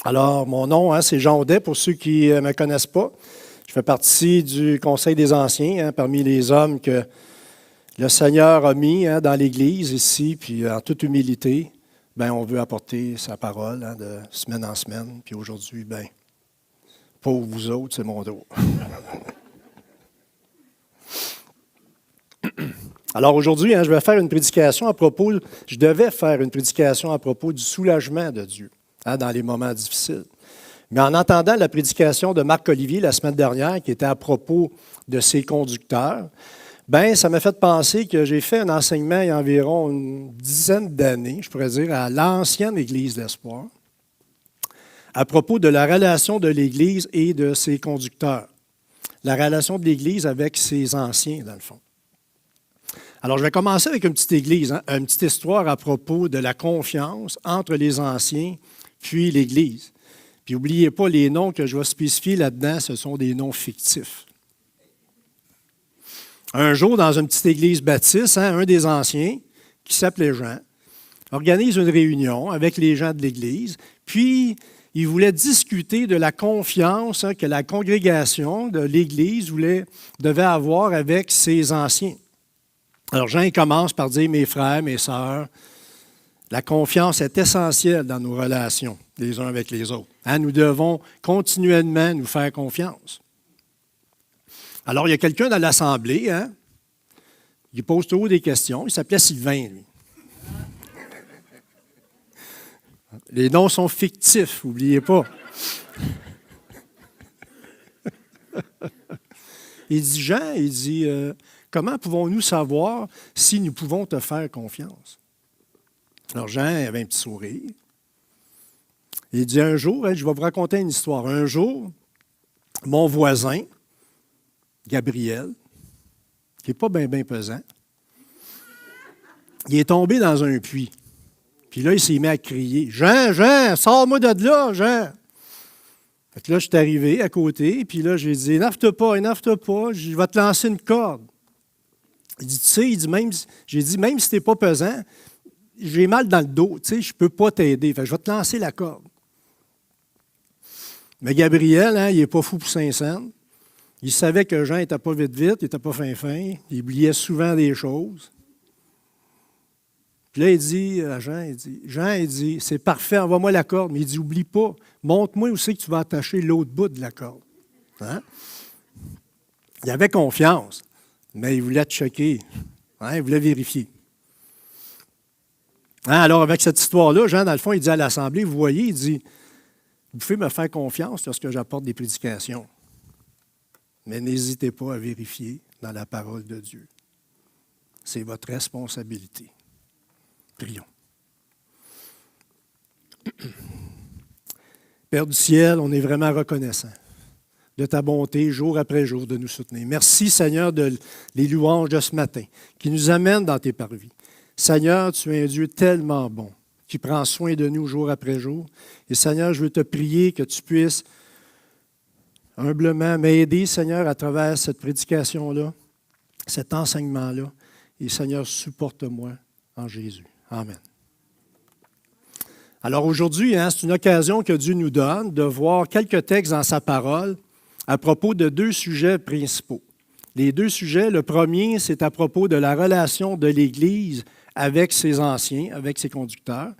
Alors, mon nom, c'est Jean Audet, pour ceux qui ne me connaissent pas. Je fais partie du Conseil des Anciens, parmi les hommes que le Seigneur a mis dans l'Église ici, puis en toute humilité, on veut apporter sa parole de semaine en semaine. Puis aujourd'hui, pour vous autres, c'est mon dos. Alors aujourd'hui, je devais faire une prédication à propos du soulagement de Dieu dans les moments difficiles. Mais en entendant la prédication de Marc Olivier la semaine dernière, qui était à propos de ses conducteurs, ça m'a fait penser que j'ai fait un enseignement il y a environ une dizaine d'années, je pourrais dire, à l'ancienne Église d'Espoir, à propos de la relation de l'Église et de ses conducteurs. La relation de l'Église avec ses anciens, dans le fond. Alors, je vais commencer avec une petite une petite histoire à propos de la confiance entre les anciens puis l'Église. Puis, n'oubliez pas, les noms que je vais spécifier là-dedans, ce sont des noms fictifs. Un jour, dans une petite église baptiste, un des anciens, qui s'appelait Jean, organise une réunion avec les gens de l'Église, puis il voulait discuter de la confiance que la congrégation de l'Église devait avoir avec ses anciens. Alors Jean il commence par dire, mes frères, mes sœurs, la confiance est essentielle dans nos relations les uns avec les autres. Nous devons continuellement nous faire confiance. Alors, il y a quelqu'un dans l'Assemblée, il pose toujours des questions. Il s'appelait Sylvain, lui. Les noms sont fictifs, n'oubliez pas. Il dit, Jean, comment pouvons-nous savoir si nous pouvons te faire confiance? Alors, Jean avait un petit sourire. Il dit, un jour, je vais vous raconter une histoire. Un jour, mon voisin, Gabriel, qui n'est pas bien pesant, il est tombé dans un puits. Puis là, il s'est mis à crier, « Jean, sors-moi de là, Jean! » Fait que là, je suis arrivé à côté, puis là, j'ai dit, « énerve-toi pas, je vais te lancer une corde. » Il dit, « Tu sais, j'ai dit, même si tu n'es pas pesant, j'ai mal dans le dos, tu sais, je ne peux pas t'aider, fait que je vais te lancer la corde. » Mais Gabriel, il n'est pas fou pour 5 cents. Il savait que Jean n'était pas vite, il n'était pas fin, il oubliait souvent des choses. Puis là, il dit à Jean, il dit, c'est parfait, envoie-moi la corde. Mais il dit, oublie pas, montre-moi où c'est que tu vas attacher l'autre bout de la corde. Il avait confiance, mais il voulait te choquer. Il voulait vérifier. Alors, avec cette histoire-là, Jean, dans le fond, il dit à l'Assemblée, vous voyez, il dit, vous pouvez me faire confiance lorsque j'apporte des prédications. Mais n'hésitez pas à vérifier dans la parole de Dieu. C'est votre responsabilité. Prions. Père du ciel, on est vraiment reconnaissant de ta bonté jour après jour de nous soutenir. Merci Seigneur de les louanges de ce matin qui nous amènent dans tes parvis. Seigneur, tu es un Dieu tellement bon qui prend soin de nous jour après jour. Et Seigneur, je veux te prier que tu puisses humblement m'aider, Seigneur, à travers cette prédication-là, cet enseignement-là. Et Seigneur, supporte-moi en Jésus. Amen. Alors aujourd'hui, c'est une occasion que Dieu nous donne de voir quelques textes dans sa parole à propos de 2 sujets principaux. Les 2 sujets, le premier, c'est à propos de la relation de l'Église avec ses anciens, avec ses conducteurs.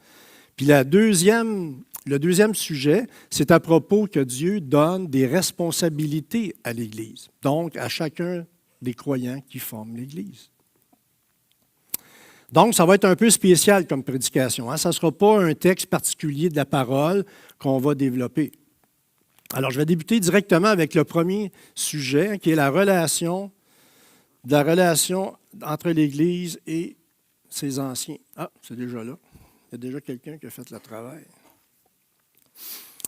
Puis le deuxième sujet, c'est à propos que Dieu donne des responsabilités à l'Église, donc à chacun des croyants qui forment l'Église. Donc, ça va être un peu spécial comme prédication. Ça ne sera pas un texte particulier de la parole qu'on va développer. Alors, je vais débuter directement avec le premier sujet, qui est la relation entre l'Église et ses anciens. C'est déjà là. Il y a déjà quelqu'un qui a fait le travail.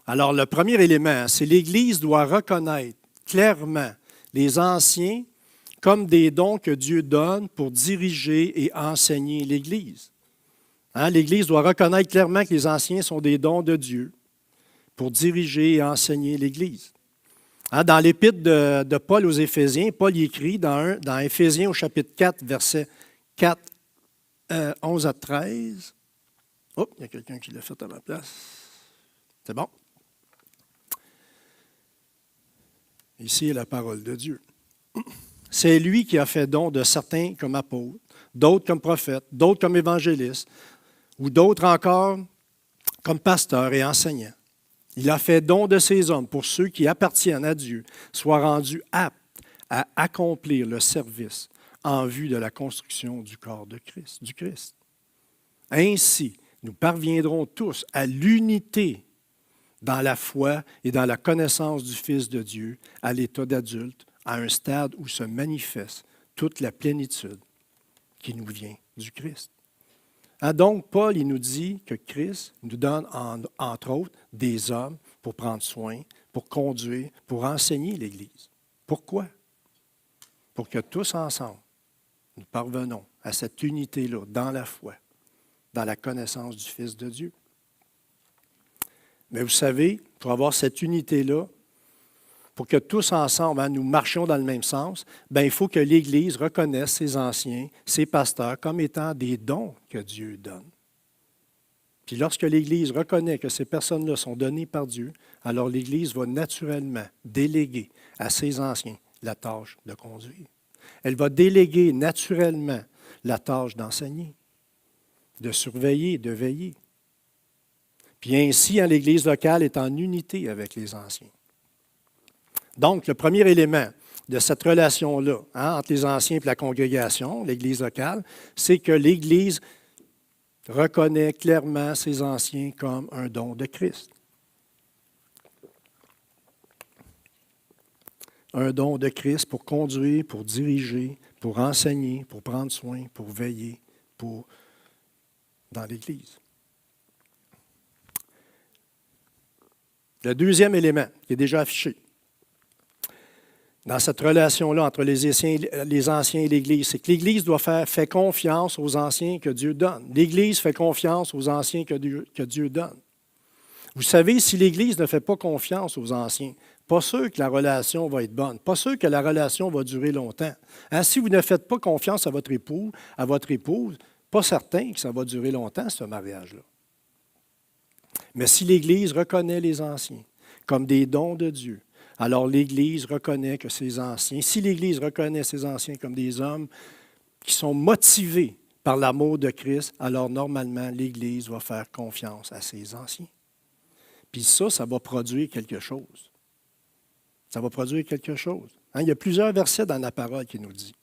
Alors, le premier élément, c'est l'Église doit reconnaître clairement les anciens comme des dons que Dieu donne pour diriger et enseigner l'Église. L'Église doit reconnaître clairement que les anciens sont des dons de Dieu pour diriger et enseigner l'Église. Dans l'épître de Paul aux Éphésiens, Paul y écrit dans Éphésiens au chapitre 4, versets 4, 11 à 13. Oh, il y a quelqu'un qui l'a fait à ma place. C'est bon. Ici est la parole de Dieu. C'est lui qui a fait don de certains comme apôtres, d'autres comme prophètes, d'autres comme évangélistes, ou d'autres encore comme pasteurs et enseignants. Il a fait don de ces hommes pour ceux qui appartiennent à Dieu, soient rendus aptes à accomplir le service en vue de la construction du corps de Christ, du Christ. Ainsi, nous parviendrons tous à l'unité dans la foi et dans la connaissance du Fils de Dieu à l'état d'adulte, à un stade où se manifeste toute la plénitude qui nous vient du Christ. Donc, Paul, il nous dit que Christ nous donne, entre autres, des hommes pour prendre soin, pour conduire, pour enseigner l'Église. Pourquoi? Pour que tous ensemble, nous parvenons à cette unité-là dans la foi, dans la connaissance du Fils de Dieu. Mais vous savez, pour avoir cette unité-là, pour que tous ensemble, nous marchions dans le même sens, il faut que l'Église reconnaisse ses anciens, ses pasteurs, comme étant des dons que Dieu donne. Puis lorsque l'Église reconnaît que ces personnes-là sont données par Dieu, alors l'Église va naturellement déléguer à ses anciens la tâche de conduire. Elle va déléguer naturellement la tâche d'enseigner, de surveiller, de veiller. Puis ainsi, l'Église locale est en unité avec les anciens. Donc, le premier élément de cette relation-là, entre les anciens et la congrégation, l'Église locale, c'est que l'Église reconnaît clairement ses anciens comme un don de Christ. Un don de Christ pour conduire, pour diriger, pour enseigner, pour prendre soin, pour veiller dans l'Église. Le deuxième élément qui est déjà affiché dans cette relation-là entre les anciens et l'Église, c'est que l'Église fait confiance aux anciens que Dieu donne. L'Église fait confiance aux anciens que Dieu donne. Vous savez, si l'Église ne fait pas confiance aux anciens, pas sûr que la relation va être bonne, pas sûr que la relation va durer longtemps. Si vous ne faites pas confiance à votre époux, à votre épouse, pas certain que ça va durer longtemps, ce mariage-là. Mais si l'Église reconnaît les anciens comme des dons de Dieu, alors l'Église reconnaît que ces anciens, si l'Église reconnaît ces anciens comme des hommes qui sont motivés par l'amour de Christ, alors normalement l'Église va faire confiance à ses anciens. Puis ça va produire quelque chose. Ça va produire quelque chose. Il y a plusieurs versets dans la parole qui nous dit.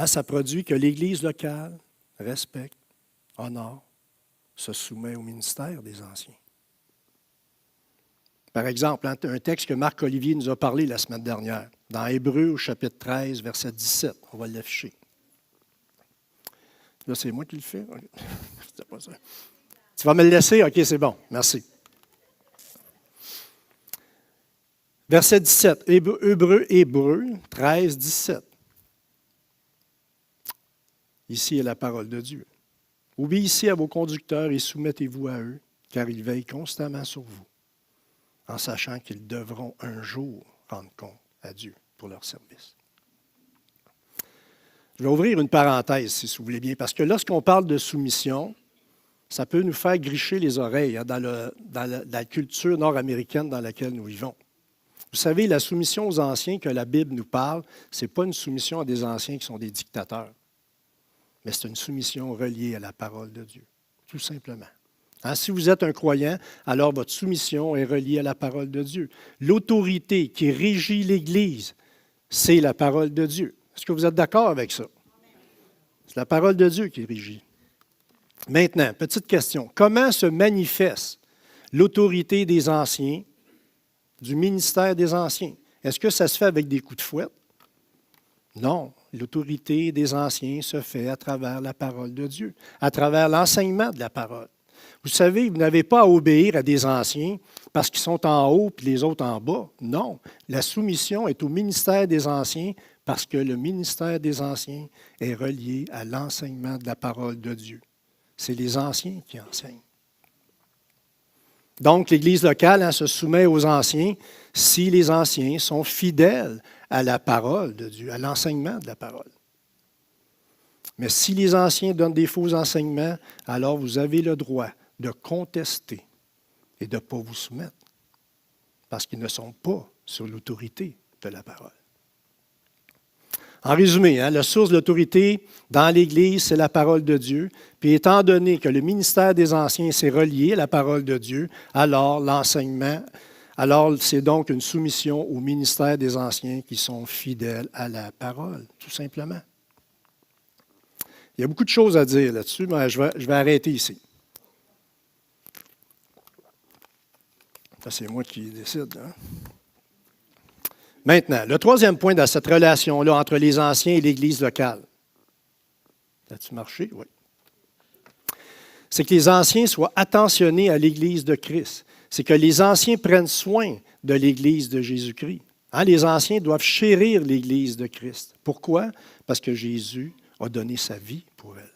Ça produit que l'Église locale respecte, honore, se soumet au ministère des anciens. Par exemple, un texte que Marc-Olivier nous a parlé la semaine dernière, dans Hébreux au chapitre 13, verset 17. On va l'afficher. Là, c'est moi qui le fais. C'était pas ça. Tu vas me le laisser? OK, c'est bon. Merci. Verset 17. Hébreux 13, 17. Ici est la parole de Dieu. Obéissez à vos conducteurs et soumettez-vous à eux, car ils veillent constamment sur vous, en sachant qu'ils devront un jour rendre compte à Dieu pour leur service. Je vais ouvrir une parenthèse, si vous voulez bien, parce que lorsqu'on parle de soumission, ça peut nous faire gricher les oreilles dans la culture nord-américaine dans laquelle nous vivons. Vous savez, la soumission aux anciens que la Bible nous parle, ce n'est pas une soumission à des anciens qui sont des dictateurs, mais c'est une soumission reliée à la parole de Dieu, tout simplement. Si vous êtes un croyant, alors votre soumission est reliée à la parole de Dieu. L'autorité qui régit l'Église, c'est la parole de Dieu. Est-ce que vous êtes d'accord avec ça? C'est la parole de Dieu qui régit. Maintenant, petite question. Comment se manifeste l'autorité des anciens, du ministère des anciens? Est-ce que ça se fait avec des coups de fouet? Non. L'autorité des anciens se fait à travers la parole de Dieu, à travers l'enseignement de la parole. Vous savez, vous n'avez pas à obéir à des anciens parce qu'ils sont en haut et les autres en bas. Non, la soumission est au ministère des anciens parce que le ministère des anciens est relié à l'enseignement de la parole de Dieu. C'est les anciens qui enseignent. Donc, l'Église locale se soumet aux anciens si les anciens sont fidèles à la parole de Dieu, à l'enseignement de la parole. Mais si les anciens donnent des faux enseignements, alors vous avez le droit de contester et de ne pas vous soumettre, parce qu'ils ne sont pas sur l'autorité de la parole. En résumé, la source de l'autorité dans l'Église, c'est la parole de Dieu. Puis étant donné que le ministère des anciens s'est relié à la parole de Dieu, alors c'est donc une soumission au ministère des anciens qui sont fidèles à la parole, tout simplement. Il y a beaucoup de choses à dire là-dessus, mais je vais arrêter ici. Ça, c'est moi qui décide. Maintenant, le troisième point dans cette relation-là entre les anciens et l'Église locale. As-tu marché? Oui. C'est que les anciens soient attentionnés à l'Église de Christ. C'est que les anciens prennent soin de l'Église de Jésus-Christ. Les anciens doivent chérir l'Église de Christ. Pourquoi? Parce que Jésus a donné sa vie pour elle.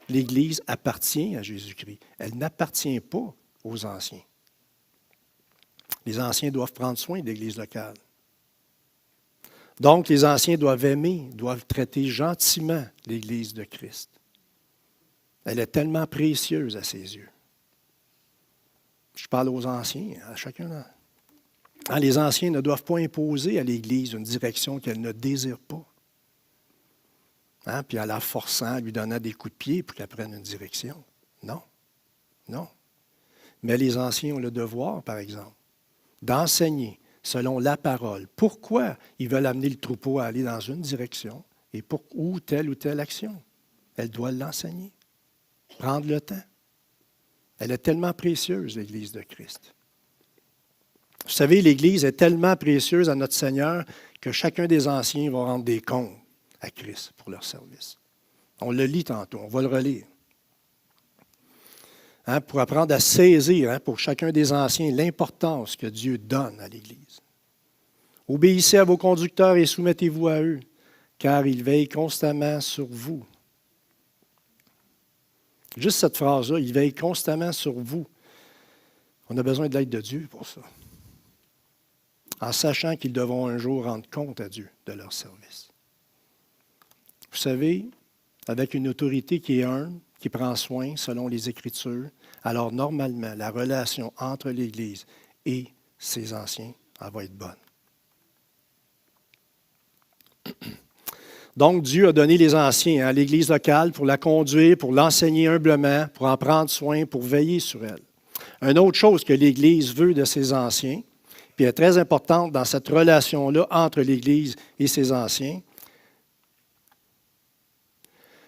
L'Église appartient à Jésus-Christ. Elle n'appartient pas aux anciens. Les anciens doivent prendre soin de l'Église locale. Donc, les anciens doivent aimer, doivent traiter gentiment l'Église de Christ. Elle est tellement précieuse à ses yeux. Je parle aux anciens, à chacun d'eux. Les anciens ne doivent pas imposer à l'Église une direction qu'elle ne désire pas. Puis en la forçant, en lui donnant des coups de pied pour qu'elle prenne une direction. Non, non. Mais les anciens ont le devoir, par exemple, d'enseigner selon la parole. Pourquoi ils veulent amener le troupeau à aller dans une direction et ou telle action? Elle doit l'enseigner, prendre le temps. Elle est tellement précieuse, l'Église de Christ. Vous savez, l'Église est tellement précieuse à notre Seigneur que chacun des anciens va rendre des comptes à Christ pour leur service. On le lit tantôt, on va le relire. Pour apprendre à saisir, pour chacun des anciens, l'importance que Dieu donne à l'Église. Obéissez à vos conducteurs et soumettez-vous à eux, car ils veillent constamment sur vous. Juste cette phrase-là, ils veillent constamment sur vous. On a besoin de l'aide de Dieu pour ça. En sachant qu'ils devront un jour rendre compte à Dieu de leur service. Vous savez, avec une autorité qui est humble, qui prend soin selon les Écritures, alors normalement, la relation entre l'Église et ses anciens, elle va être bonne. Donc, Dieu a donné les anciens à l'Église locale pour la conduire, pour l'enseigner humblement, pour en prendre soin, pour veiller sur elle. Une autre chose que l'Église veut de ses anciens, puis est très importante dans cette relation-là entre l'Église et ses anciens,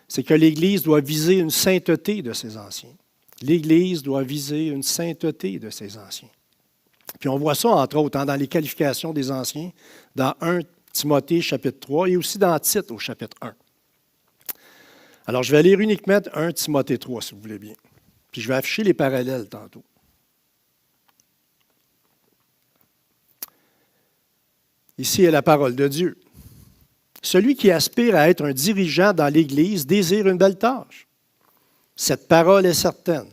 c'est que l'Église doit viser une sainteté de ses anciens. L'Église doit viser une sainteté de ses anciens. Puis on voit ça, entre autres, dans les qualifications des anciens, dans 1 Timothée, chapitre 3, et aussi dans Tite, au chapitre 1. Alors, je vais lire uniquement 1 Timothée 3, si vous voulez bien. Puis je vais afficher les parallèles tantôt. Ici est la parole de Dieu. Celui qui aspire à être un dirigeant dans l'Église désire une belle tâche. Cette parole est certaine.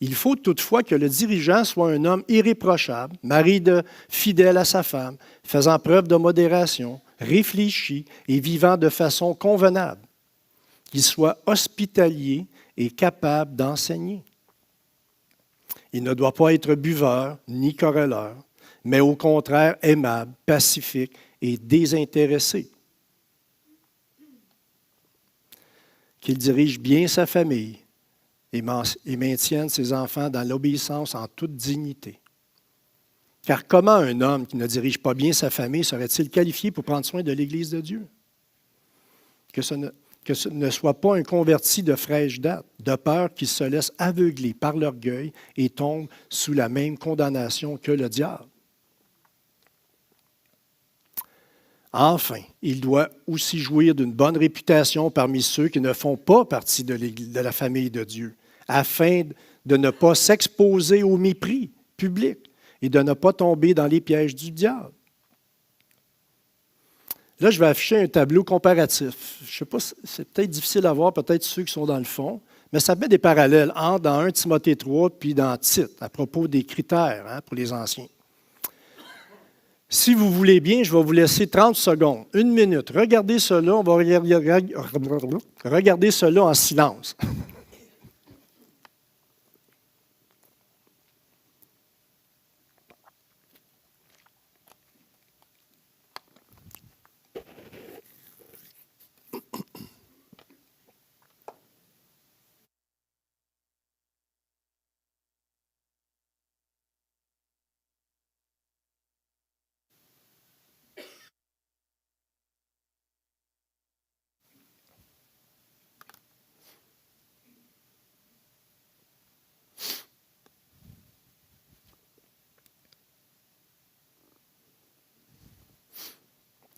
Il faut toutefois que le dirigeant soit un homme irréprochable, mari fidèle à sa femme, faisant preuve de modération, réfléchi et vivant de façon convenable. Qu'il soit hospitalier et capable d'enseigner. Il ne doit pas être buveur ni querelleur, mais au contraire aimable, pacifique et désintéressé. Qu'il dirige bien sa famille et maintienne ses enfants dans l'obéissance en toute dignité. Car comment un homme qui ne dirige pas bien sa famille serait-il qualifié pour prendre soin de l'Église de Dieu? Que ce ne soit pas un converti de fraîche date, de peur qu'il se laisse aveugler par l'orgueil et tombe sous la même condamnation que le diable. Enfin, il doit aussi jouir d'une bonne réputation parmi ceux qui ne font pas partie de la famille de Dieu, afin de ne pas s'exposer au mépris public et de ne pas tomber dans les pièges du diable. Là, je vais afficher un tableau comparatif. Je ne sais pas, c'est peut-être difficile à voir, peut-être ceux qui sont dans le fond, mais ça met des parallèles dans 1 Timothée 3 puis dans Tite, à propos des critères pour les anciens. Si vous voulez bien, je vais vous laisser 30 secondes, 1 minute. Regardez cela, on va regarder cela en silence.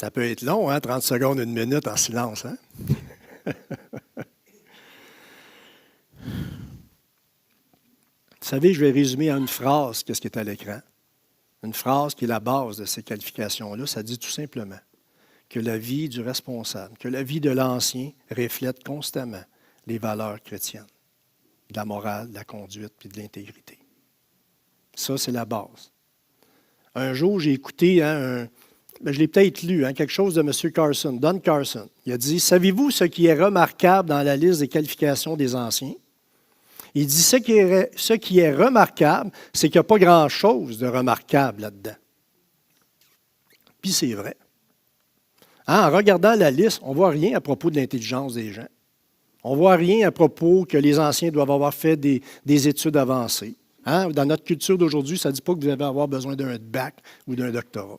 Ça peut être long, hein, 30 secondes, une minute en silence. Hein? Vous savez, je vais résumer en une phrase qu'est-ce qui est à l'écran. Une phrase qui est la base de ces qualifications-là. Ça dit tout simplement que la vie du responsable, que la vie de l'ancien reflète constamment les valeurs chrétiennes, de la morale, de la conduite et de l'intégrité. Ça, c'est la base. Un jour, j'ai écouté, je l'ai peut-être lu, quelque chose de M. Carson, Don Carson. Il a dit, « Savez-vous ce qui est remarquable dans la liste des qualifications des anciens? » Il dit, ce qui est remarquable, c'est qu'il n'y a pas grand-chose de remarquable là-dedans. Puis c'est vrai. En regardant la liste, on ne voit rien à propos de l'intelligence des gens. On ne voit rien à propos que les anciens doivent avoir fait des études avancées. Dans notre culture d'aujourd'hui, ça ne dit pas que vous allez avoir besoin d'un bac ou d'un doctorat.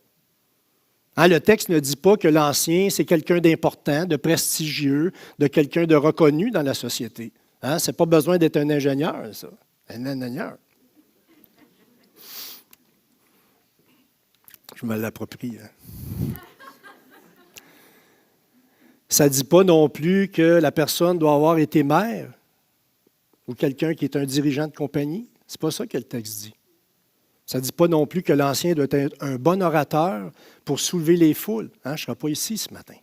Le texte ne dit pas que l'ancien, c'est quelqu'un d'important, de prestigieux, de quelqu'un de reconnu dans la société. Ce n'est pas besoin d'être un ingénieur, ça. Un ingénieur. Je me l'approprie. Ça ne dit pas non plus que la personne doit avoir été maire ou quelqu'un qui est un dirigeant de compagnie. Ce n'est pas ça que le texte dit. Ça ne dit pas non plus que l'ancien doit être un bon orateur pour soulever les foules. Je ne serai pas ici ce matin.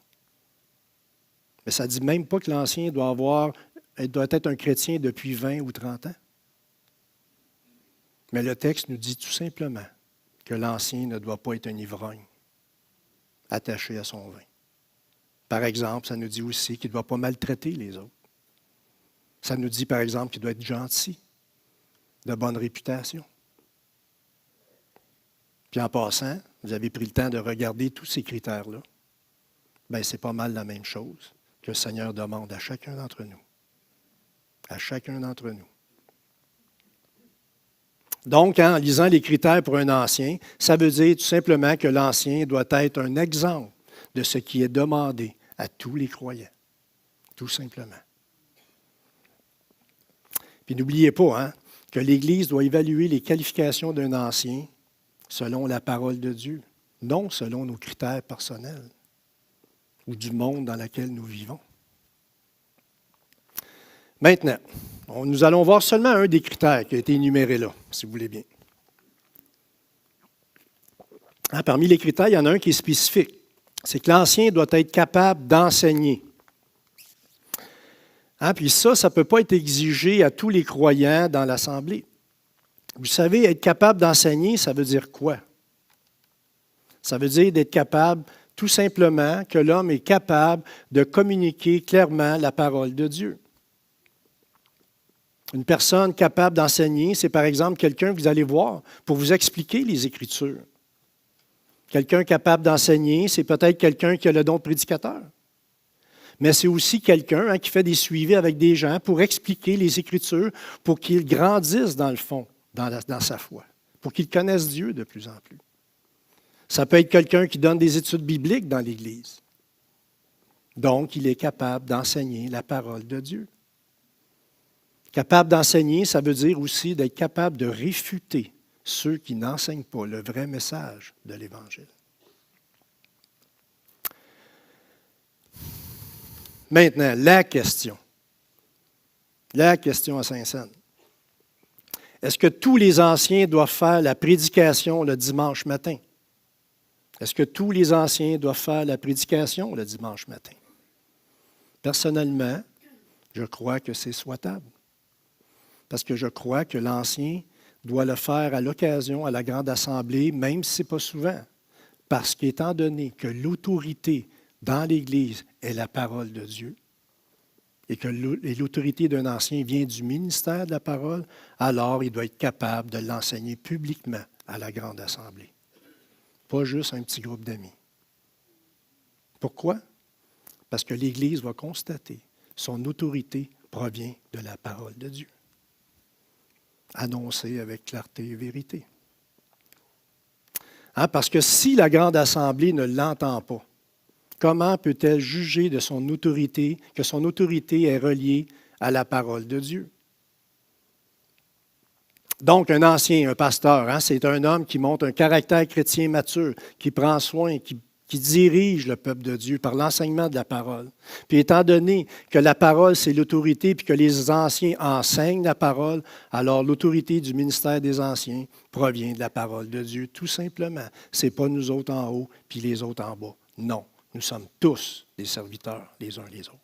Mais ça ne dit même pas que l'ancien doit être un chrétien depuis 20 ou 30 ans. Mais le texte nous dit tout simplement que l'ancien ne doit pas être un ivrogne attaché à son vin. Par exemple, ça nous dit aussi qu'il ne doit pas maltraiter les autres. Ça nous dit, par exemple, qu'il doit être gentil, de bonne réputation. Puis en passant, vous avez pris le temps de regarder tous ces critères-là. Bien, c'est pas mal la même chose que le Seigneur demande à chacun d'entre nous. À chacun d'entre nous. Donc, en lisant les critères pour un ancien, ça veut dire tout simplement que l'ancien doit être un exemple de ce qui est demandé à tous les croyants. Tout simplement. Puis n'oubliez pas que l'Église doit évaluer les qualifications d'un ancien selon la parole de Dieu, non selon nos critères personnels ou du monde dans lequel nous vivons. Maintenant, nous allons voir seulement un des critères qui a été énuméré là, si vous voulez bien. Parmi les critères, il y en a un qui est spécifique. C'est que l'ancien doit être capable d'enseigner. Puis ça ne peut pas être exigé à tous les croyants dans l'Assemblée. Vous savez, être capable d'enseigner, ça veut dire quoi? Ça veut dire d'être capable, tout simplement, que l'homme est capable de communiquer clairement la parole de Dieu. Une personne capable d'enseigner, c'est par exemple quelqu'un que vous allez voir pour vous expliquer les Écritures. Quelqu'un capable d'enseigner, c'est peut-être quelqu'un qui a le don de prédicateur. Mais c'est aussi quelqu'un qui fait des suivis avec des gens pour expliquer les Écritures, pour qu'ils grandissent dans le fond, dans sa foi, pour qu'ils connaissent Dieu de plus en plus. Ça peut être quelqu'un qui donne des études bibliques dans l'Église. Donc, il est capable d'enseigner la parole de Dieu. Capable d'enseigner, ça veut dire aussi d'être capable de réfuter ceux qui n'enseignent pas le vrai message de l'Évangile. Maintenant, la question à Saint-Saëns. Est-ce que tous les anciens doivent faire la prédication le dimanche matin? Est-ce que tous les anciens doivent faire la prédication le dimanche matin? Personnellement, je crois que c'est souhaitable. Parce que je crois que l'ancien doit le faire à l'occasion, à la grande assemblée, même si ce n'est pas souvent. Parce qu'étant donné que l'autorité dans l'Église est la parole de Dieu, et que l'autorité d'un ancien vient du ministère de la parole, alors il doit être capable de l'enseigner publiquement à la grande assemblée. Pas juste un petit groupe d'amis. Pourquoi? Parce que l'Église va constater son autorité provient de la parole de Dieu. Annoncée avec clarté et vérité. Parce que si la grande assemblée ne l'entend pas, comment peut-elle juger de son autorité, que son autorité est reliée à la parole de Dieu? Donc, un pasteur, c'est un homme qui montre un caractère chrétien mature, qui prend soin, qui qui dirige le peuple de Dieu par l'enseignement de la parole. Puis étant donné que la parole, c'est l'autorité, puis que les anciens enseignent la parole, alors l'autorité du ministère des anciens provient de la parole de Dieu, tout simplement. Ce n'est pas nous autres en haut, puis les autres en bas. Non, nous sommes tous des serviteurs les uns les autres.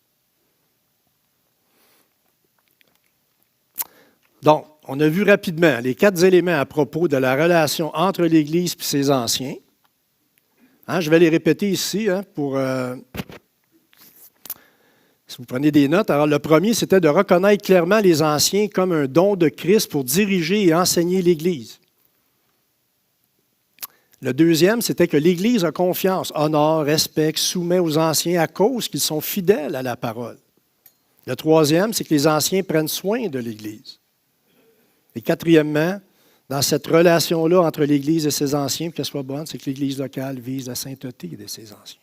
Donc, on a vu rapidement les 4 éléments à propos de la relation entre l'Église et ses anciens. Je vais les répéter ici pour... si vous prenez des notes. Alors, le premier, c'était de reconnaître clairement les anciens comme un don de Christ pour diriger et enseigner l'Église. Le deuxième, c'était que l'Église a confiance, honore, respecte, soumet aux anciens à cause qu'ils sont fidèles à la parole. Le troisième, c'est que les anciens prennent soin de l'Église. Et quatrièmement, dans cette relation-là entre l'Église et ses anciens, pour qu'elle soit bonne, c'est que l'Église locale vise la sainteté de ses anciens.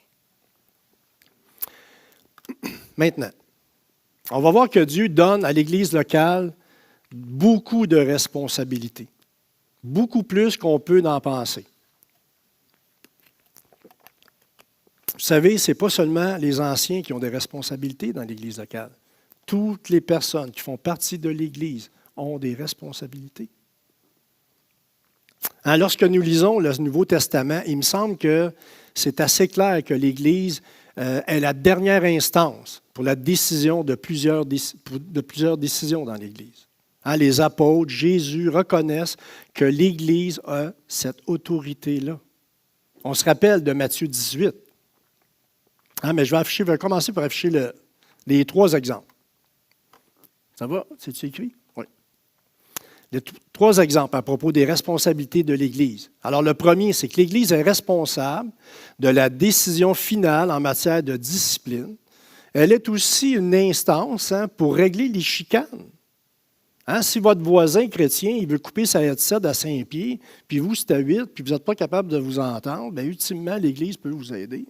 Maintenant, on va voir que Dieu donne à l'Église locale beaucoup de responsabilités, beaucoup plus qu'on peut en penser. Vous savez, ce n'est pas seulement les anciens qui ont des responsabilités dans l'Église locale. Toutes les personnes qui font partie de l'Église ont des responsabilités. Lorsque nous lisons le Nouveau Testament, il me semble que c'est assez clair que l'Église est la dernière instance pour la décision de plusieurs décisions dans l'Église. Les apôtres, Jésus reconnaissent que l'Église a cette autorité-là. On se rappelle de Matthieu 18. Mais je vais commencer par afficher les 3 exemples. Ça va? C'est-tu écrit? Oui. Les 3 exemples à propos des responsabilités de l'Église. Alors, le premier, c'est que l'Église est responsable de la décision finale en matière de discipline. Elle est aussi une instance pour régler les chicanes. Si votre voisin chrétien il veut couper sa headset à 5 pieds, puis vous, c'est à 8, puis vous n'êtes pas capable de vous entendre, bien, ultimement, l'Église peut vous aider.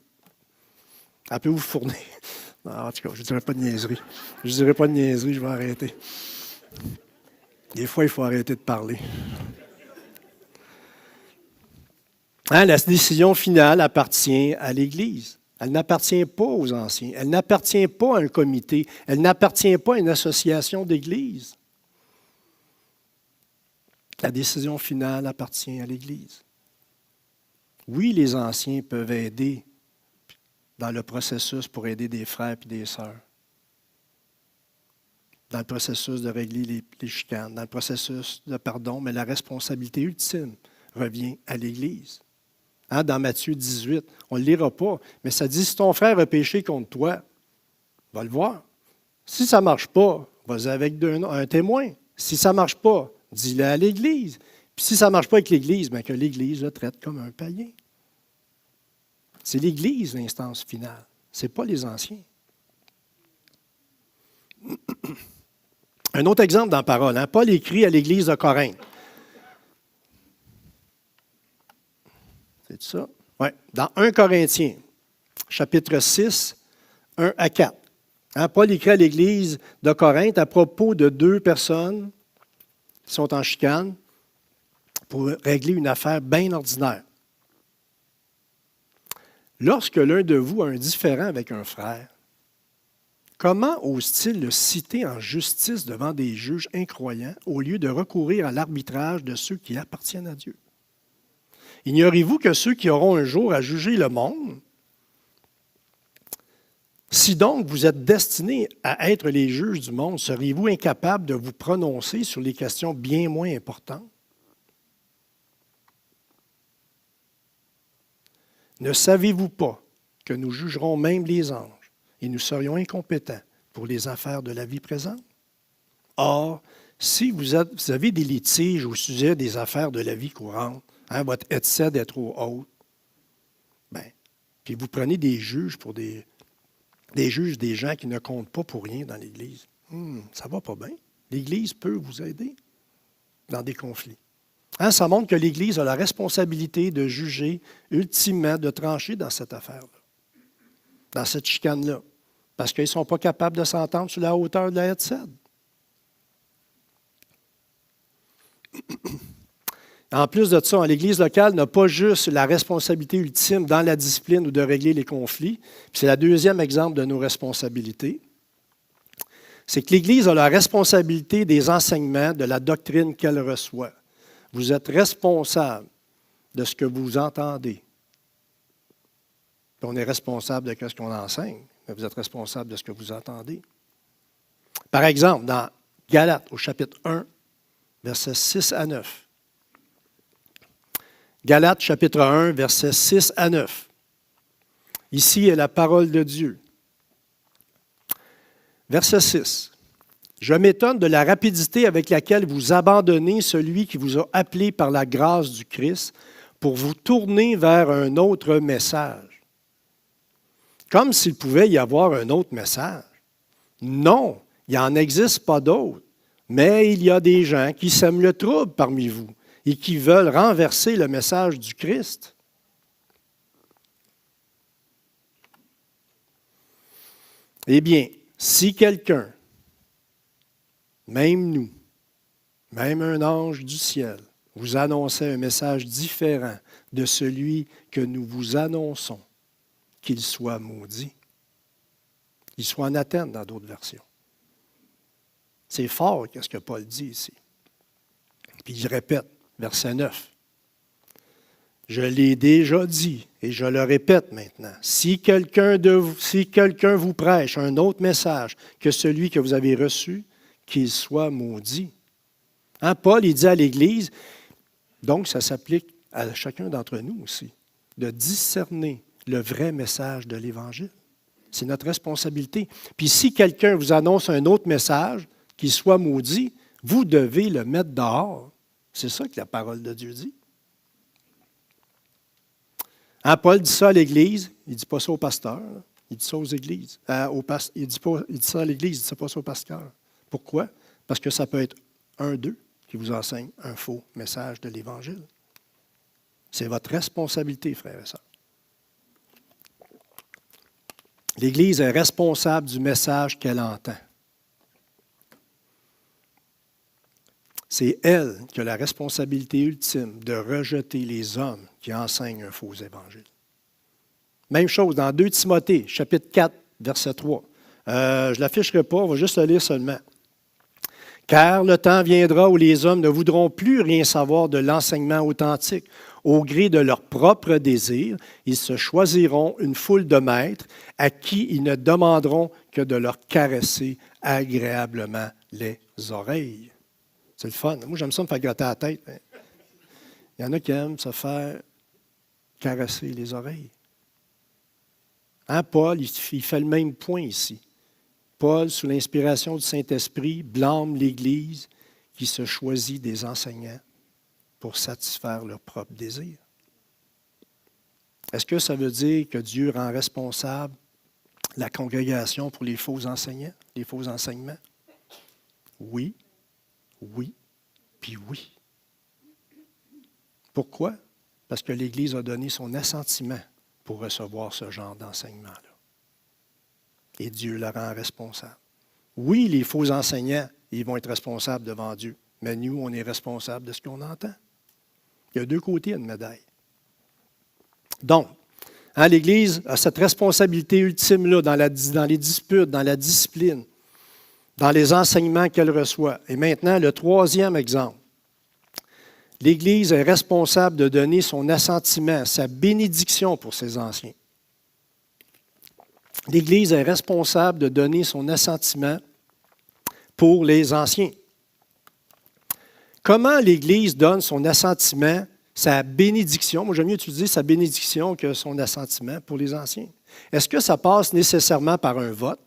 Elle peut vous fournir. Non, en tout cas, je ne dirais pas de niaiserie. Je ne dirais pas de niaiserie, je vais arrêter. Des fois, il faut arrêter de parler. La décision finale appartient à l'Église. Elle n'appartient pas aux anciens. Elle n'appartient pas à un comité. Elle n'appartient pas à une association d'Église. La décision finale appartient à l'Église. Oui, les anciens peuvent aider dans le processus pour aider des frères et des sœurs. Dans le processus de régler les chicanes, dans le processus de pardon, mais la responsabilité ultime revient à l'Église. Dans Matthieu 18, on ne le lira pas, mais ça dit, si ton frère a péché contre toi, va le voir. Si ça ne marche pas, vas-y avec un témoin. Si ça ne marche pas, dis-le à l'Église. Puis si ça ne marche pas avec l'Église, bien que l'Église le traite comme un païen. C'est l'Église l'instance finale. Ce n'est pas les anciens. Un autre exemple dans la parole. Paul écrit à l'Église de Corinthe. C'est ça? Oui. Dans 1 Corinthiens, chapitre 6, 1 à 4. Paul écrit à l'Église de Corinthe à propos de 2 personnes qui sont en chicane pour régler une affaire bien ordinaire. Lorsque l'un de vous a un différend avec un frère, comment ose-t-il le citer en justice devant des juges incroyants au lieu de recourir à l'arbitrage de ceux qui appartiennent à Dieu? Ignorez-vous que ceux qui auront un jour à juger le monde, si donc vous êtes destinés à être les juges du monde, seriez-vous incapables de vous prononcer sur les questions bien moins importantes? Ne savez-vous pas que nous jugerons même les anges et nous serions incompétents pour les affaires de la vie présente? Or, si vous avez des litiges au sujet des affaires de la vie courante, votre headset est trop haute, puis vous prenez des juges pour des gens qui ne comptent pas pour rien dans l'Église. Ça ne va pas bien. L'Église peut vous aider dans des conflits. Ça montre que l'Église a la responsabilité de juger, ultimement, de trancher dans cette affaire-là, dans cette chicane-là, parce qu'ils ne sont pas capables de s'entendre sur la hauteur de la headset. En plus de ça, l'Église locale n'a pas juste la responsabilité ultime dans la discipline ou de régler les conflits. Puis c'est le deuxième exemple de nos responsabilités. C'est que l'Église a la responsabilité des enseignements, de la doctrine qu'elle reçoit. Vous êtes responsable de ce que vous entendez. Puis on est responsable de ce qu'on enseigne, mais vous êtes responsable de ce que vous entendez. Par exemple, dans Galates, au chapitre 1, versets 6 à 9. Galates, chapitre 1, versets 6 à 9. Ici est la parole de Dieu. Verset 6. « Je m'étonne de la rapidité avec laquelle vous abandonnez celui qui vous a appelé par la grâce du Christ pour vous tourner vers un autre message. » Comme s'il pouvait y avoir un autre message. Non, il n'en existe pas d'autre. Mais il y a des gens qui sèment le trouble parmi vous et qui veulent renverser le message du Christ. Eh bien, si quelqu'un, même nous, même un ange du ciel, vous annonçait un message différent de celui que nous vous annonçons, qu'il soit maudit. Il soit anathème dans d'autres versions. C'est fort ce que Paul dit ici. Puis il répète, verset 9. Je l'ai déjà dit et je le répète maintenant. Si quelqu'un vous prêche un autre message que celui que vous avez reçu, qu'il soit maudit. Hein, Paul, il dit à l'Église, donc ça s'applique à chacun d'entre nous aussi, de discerner le vrai message de l'Évangile. C'est notre responsabilité. Puis si quelqu'un vous annonce un autre message, qu'il soit maudit, vous devez le mettre dehors. C'est ça que la parole de Dieu dit. Hein, Paul dit ça à l'Église, il ne dit pas ça au pasteur, il dit ça aux églises. Il dit ça à l'Église, il ne dit pas ça au pasteur. Pourquoi? Parce que ça peut être un d'eux qui vous enseigne un faux message de l'Évangile. C'est votre responsabilité, frères et sœurs. L'Église est responsable du message qu'elle entend. C'est elle qui a la responsabilité ultime de rejeter les hommes qui enseignent un faux évangile. Même chose dans 2 Timothée, chapitre 4, verset 3. Je ne l'afficherai pas, on va juste le lire seulement. « Car le temps viendra où les hommes ne voudront plus rien savoir de l'enseignement authentique. Au gré de leurs propres désirs, ils se choisiront une foule de maîtres à qui ils ne demanderont que de leur caresser agréablement les oreilles. » C'est le fun. Moi, j'aime ça me faire gratter la tête. Il y en a qui aiment se faire caresser les oreilles. Hein, Paul, il fait le même point ici. Paul, sous l'inspiration du Saint-Esprit, blâme l'Église qui se choisit des enseignants pour satisfaire leurs propres désirs. Est-ce que ça veut dire que Dieu rend responsable la congrégation pour les faux enseignants, les faux enseignements? Oui, oui, puis oui. Pourquoi? Parce que l'Église a donné son assentiment pour recevoir ce genre d'enseignement-là. Et Dieu le rend responsable. Oui, les faux enseignants, ils vont être responsables devant Dieu, mais nous, on est responsables de ce qu'on entend. Il y a deux côtés à une médaille. Donc, l'Église a cette responsabilité ultime-là dans les disputes, dans la discipline, dans les enseignements qu'elle reçoit. Et maintenant, le troisième exemple. L'Église est responsable de donner son assentiment, sa bénédiction pour ses anciens. L'Église est responsable de donner son assentiment pour les anciens. Comment l'Église donne son assentiment, sa bénédiction, moi j'aime mieux utiliser sa bénédiction que son assentiment pour les anciens. Est-ce que ça passe nécessairement par un vote?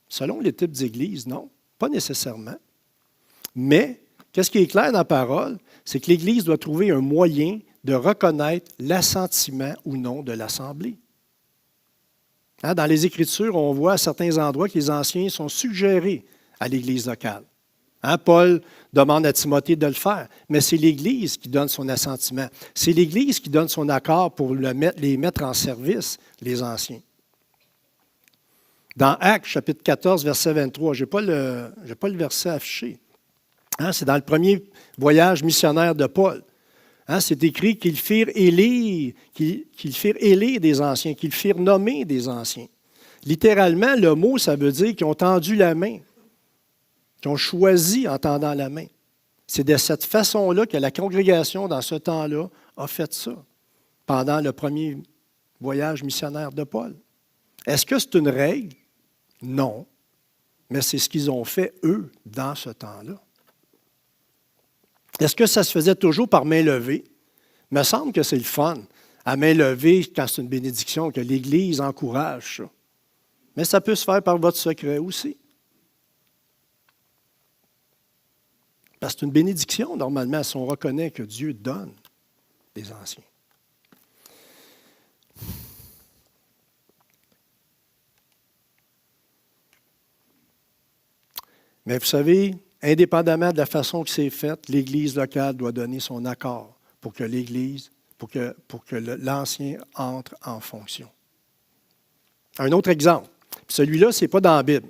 Selon les types d'églises, non, pas nécessairement. Mais, qu'est-ce qui est clair dans la parole? C'est que l'Église doit trouver un moyen de reconnaître l'assentiment ou non de l'Assemblée. Hein, dans les Écritures, on voit à certains endroits que les anciens sont suggérés à l'Église locale. Hein, Paul demande à Timothée de le faire, mais c'est l'Église qui donne son assentiment. C'est l'Église qui donne son accord pour les mettre en service, les anciens. Dans Actes, chapitre 14, verset 23, je n'ai pas le verset affiché, C'est dans le premier voyage missionnaire de Paul. C'est écrit qu'ils firent élire des anciens, qu'ils firent nommer des anciens. Littéralement, le mot, ça veut dire qu'ils ont tendu la main, qu'ils ont choisi en tendant la main. C'est de cette façon-là que la congrégation, dans ce temps-là, a fait ça, pendant le premier voyage missionnaire de Paul. Est-ce que c'est une règle? Non. Mais c'est ce qu'ils ont fait, eux, dans ce temps-là. Est-ce que ça se faisait toujours par main levée? Il me semble que c'est le fun, à main levée, quand c'est une bénédiction, que l'Église encourage ça. Mais ça peut se faire par votre secret aussi. Parce que c'est une bénédiction, normalement, si on reconnaît que Dieu donne des anciens. Mais vous savez, indépendamment de la façon que c'est fait, l'Église locale doit donner son accord pour que l'Église, pour que l'ancien entre en fonction. Un autre exemple. Celui-là, ce n'est pas dans la Bible.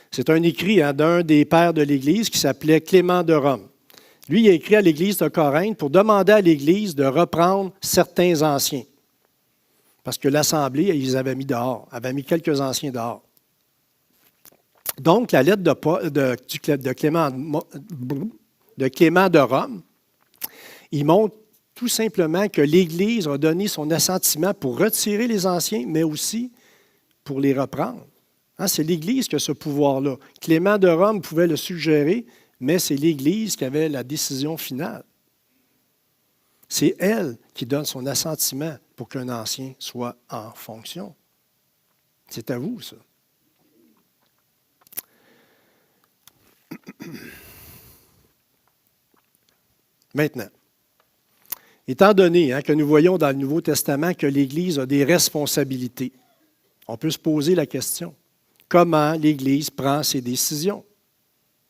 C'est un écrit d'un des pères de l'Église qui s'appelait Clément de Rome. Lui, il a écrit à l'Église de Corinthe pour demander à l'Église de reprendre certains anciens. Parce que l'Assemblée, ils les avaient mis dehors, avaient mis quelques anciens dehors. Donc, la lettre de Clément de Rome, il montre tout simplement que l'Église a donné son assentiment pour retirer les anciens, mais aussi pour les reprendre. C'est l'Église qui a ce pouvoir-là. Clément de Rome pouvait le suggérer, mais c'est l'Église qui avait la décision finale. C'est elle qui donne son assentiment pour qu'un ancien soit en fonction. C'est à vous, ça. Maintenant, étant donné que nous voyons dans le Nouveau Testament que l'Église a des responsabilités, on peut se poser la question, comment l'Église prend ses décisions?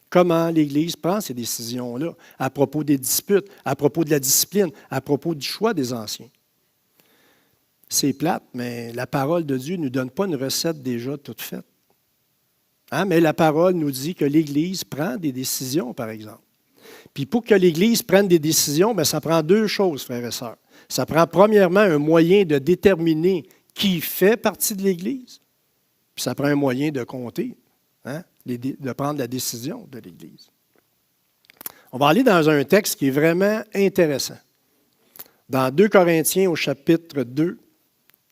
Comment l'Église prend ces décisions-là à propos des disputes, à propos de la discipline, à propos du choix des anciens? C'est plate, mais la parole de Dieu ne nous donne pas une recette déjà toute faite. Mais la parole nous dit que l'Église prend des décisions, par exemple. Puis pour que l'Église prenne des décisions, ça prend deux choses, frères et sœurs. Ça prend premièrement un moyen de déterminer qui fait partie de l'Église, puis ça prend un moyen de compter, de prendre la décision de l'Église. On va aller dans un texte qui est vraiment intéressant. Dans 2 Corinthiens au chapitre 2,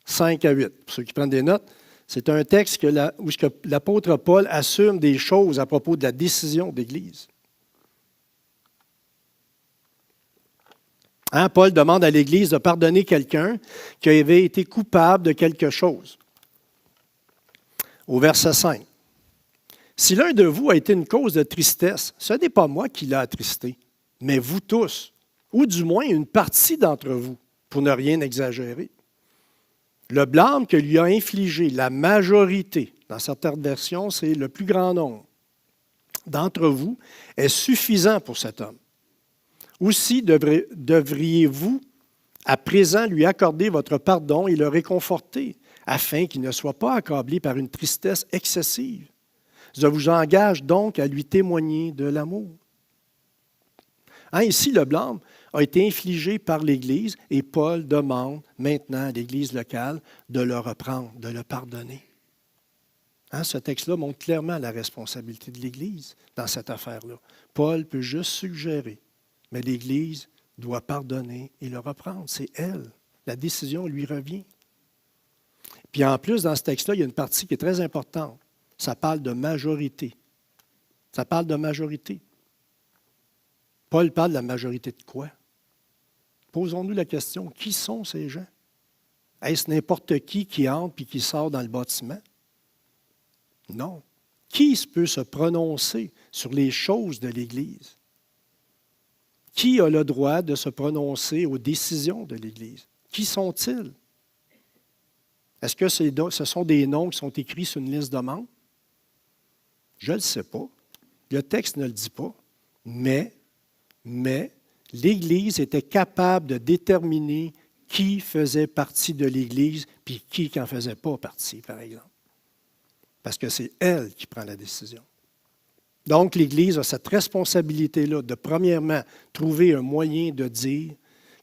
5 à 8. Pour ceux qui prennent des notes, c'est un texte où l'apôtre Paul assume des choses à propos de la décision de l'Église. Paul demande à l'Église de pardonner quelqu'un qui avait été coupable de quelque chose. Au verset 5. Si l'un de vous a été une cause de tristesse, ce n'est pas moi qui l'ai attristé, mais vous tous, ou du moins une partie d'entre vous, pour ne rien exagérer. Le blâme que lui a infligé la majorité, dans certaines versions, c'est le plus grand nombre d'entre vous, est suffisant pour cet homme. Aussi devriez-vous à présent lui accorder votre pardon et le réconforter, afin qu'il ne soit pas accablé par une tristesse excessive. Je vous engage donc à lui témoigner de l'amour. Ici, le blâme a été infligé par l'Église et Paul demande maintenant à l'Église locale de le reprendre, de le pardonner. Ce texte-là montre clairement la responsabilité de l'Église dans cette affaire-là. Paul peut juste suggérer, mais l'Église doit pardonner et le reprendre. C'est elle. La décision lui revient. Puis en plus, dans ce texte-là, il y a une partie qui est très importante. Ça parle de majorité. Ça parle de majorité. Paul parle de la majorité de quoi? Posons-nous la question, qui sont ces gens? Est-ce n'importe qui entre et qui sort dans le bâtiment? Non. Qui peut se prononcer sur les choses de l'Église? Qui a le droit de se prononcer aux décisions de l'Église? Qui sont-ils? Est-ce que ce sont des noms qui sont écrits sur une liste de membres? Je ne le sais pas. Le texte ne le dit pas. Mais l'Église était capable de déterminer qui faisait partie de l'Église puis qui n'en faisait pas partie, par exemple. Parce que c'est elle qui prend la décision. Donc, l'Église a cette responsabilité-là de, premièrement, trouver un moyen de dire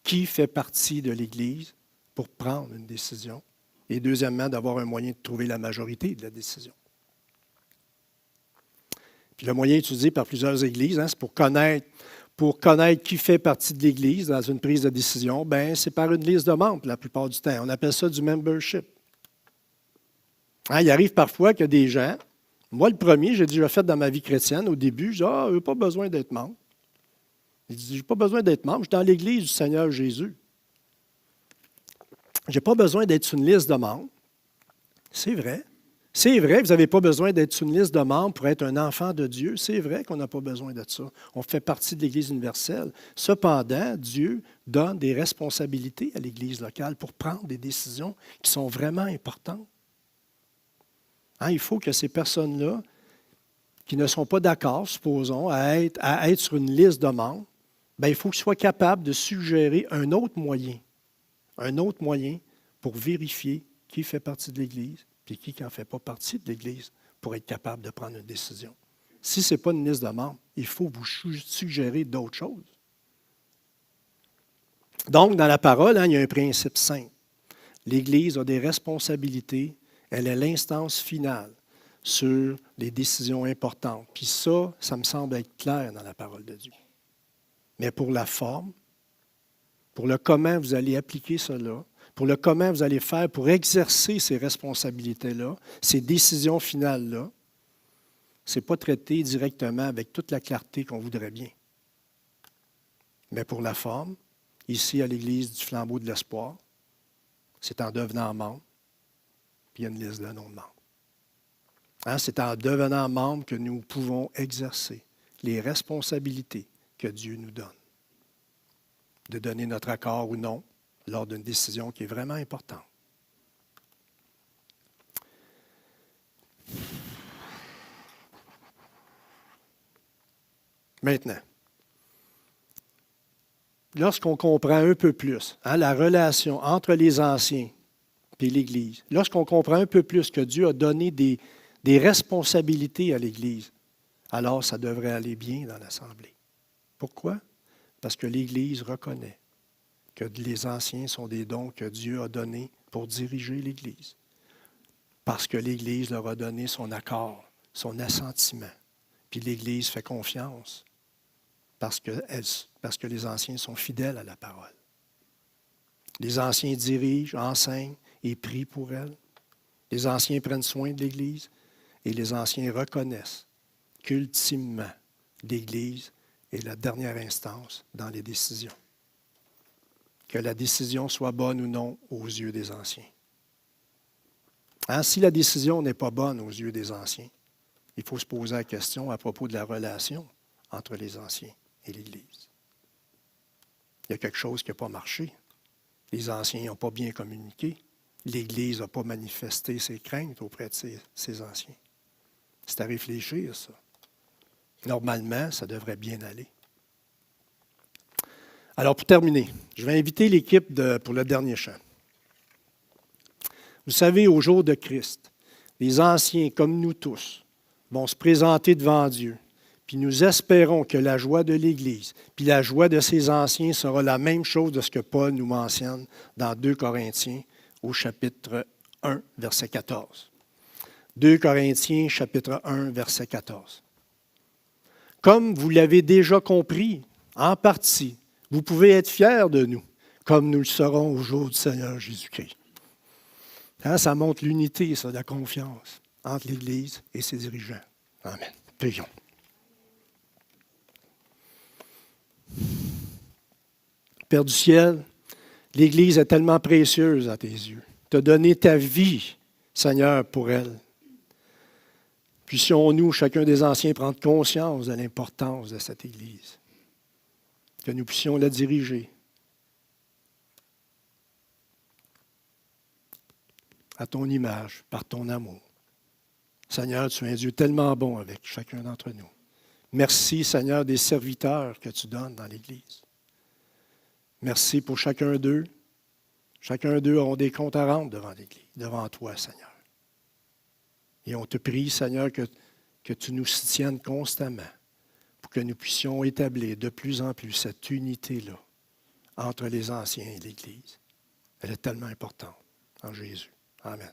qui fait partie de l'Église pour prendre une décision. Et deuxièmement, d'avoir un moyen de trouver la majorité de la décision. Puis le moyen utilisé par plusieurs églises, c'est pour connaître qui fait partie de l'Église dans une prise de décision, c'est par une liste de membres la plupart du temps. On appelle ça du membership. Il arrive parfois que des gens, moi le premier, j'ai déjà fait dans ma vie chrétienne, au début, je dis, je n'ai pas besoin d'être membre. Je dis, je n'ai pas besoin d'être membre, je suis dans l'Église du Seigneur Jésus. Je n'ai pas besoin d'être sur une liste de membres. C'est vrai. C'est vrai, vous n'avez pas besoin d'être sur une liste de membres pour être un enfant de Dieu. C'est vrai qu'on n'a pas besoin de ça. On fait partie de l'Église universelle. Cependant, Dieu donne des responsabilités à l'Église locale pour prendre des décisions qui sont vraiment importantes. Il faut que ces personnes-là, qui ne sont pas d'accord, supposons, à être sur une liste de membres, il faut qu'ils soient capables de suggérer un autre moyen pour vérifier qui fait partie de l'Église et qui n'en fait pas partie de l'Église pour être capable de prendre une décision. Si ce n'est pas une liste de membres, il faut vous suggérer d'autres choses. Donc, dans la parole, il y a un principe simple. L'Église a des responsabilités. Elle est l'instance finale sur les décisions importantes. Puis ça me semble être clair dans la parole de Dieu. Mais pour la forme, pour le comment vous allez appliquer cela, pour le comment vous allez faire pour exercer ces responsabilités-là, ces décisions finales-là, ce n'est pas traité directement avec toute la clarté qu'on voudrait bien. Mais pour la forme, ici à l'Église du Flambeau de l'Espoir, c'est en devenant membre, puis il y a une liste de noms de membres. C'est en devenant membre que nous pouvons exercer les responsabilités que Dieu nous donne. De donner notre accord ou non lors d'une décision qui est vraiment importante. Maintenant, lorsqu'on comprend un peu plus la relation entre les anciens et l'Église, lorsqu'on comprend un peu plus que Dieu a donné des responsabilités à l'Église, alors ça devrait aller bien dans l'Assemblée. Pourquoi? Parce que l'Église reconnaît que les anciens sont des dons que Dieu a donnés pour diriger l'Église. Parce que l'Église leur a donné son accord, son assentiment. Puis l'Église fait confiance parce que les anciens sont fidèles à la parole. Les anciens dirigent, enseignent et prient pour elle. Les anciens prennent soin de l'Église et les anciens reconnaissent qu'ultimement, l'Église est la dernière instance dans les décisions. Que la décision soit bonne ou non aux yeux des anciens. Si la décision n'est pas bonne aux yeux des anciens, il faut se poser la question à propos de la relation entre les anciens et l'Église. Il y a quelque chose qui n'a pas marché. Les anciens n'ont pas bien communiqué. L'Église n'a pas manifesté ses craintes auprès de ses anciens. C'est à réfléchir, ça. Normalement, ça devrait bien aller. Alors, pour terminer, je vais inviter l'équipe pour le dernier chant. Vous savez, au jour de Christ, les anciens, comme nous tous, vont se présenter devant Dieu. Puis nous espérons que la joie de l'Église, puis la joie de ces anciens sera la même chose de ce que Paul nous mentionne dans 2 Corinthiens au chapitre 1, verset 14. 2 Corinthiens, chapitre 1, verset 14. Comme vous l'avez déjà compris, en partie, vous pouvez être fiers de nous, comme nous le serons au jour du Seigneur Jésus-Christ. Ça montre l'unité, ça, la confiance entre l'Église et ses dirigeants. Amen. Prions. Père du ciel, l'Église est tellement précieuse à tes yeux. Tu as donné ta vie, Seigneur, pour elle. Puissions-nous, chacun des anciens, prendre conscience de l'importance de cette Église. Que nous puissions la diriger à ton image, par ton amour. Seigneur, tu es un Dieu tellement bon avec chacun d'entre nous. Merci, Seigneur, des serviteurs que tu donnes dans l'Église. Merci pour chacun d'eux. Chacun d'eux a des comptes à rendre devant l'Église, devant toi, Seigneur. Et on te prie, Seigneur, que que tu nous soutiennes constamment pour que nous puissions établir de plus en plus cette unité-là entre les anciens et l'Église. Elle est tellement importante en Jésus. Amen.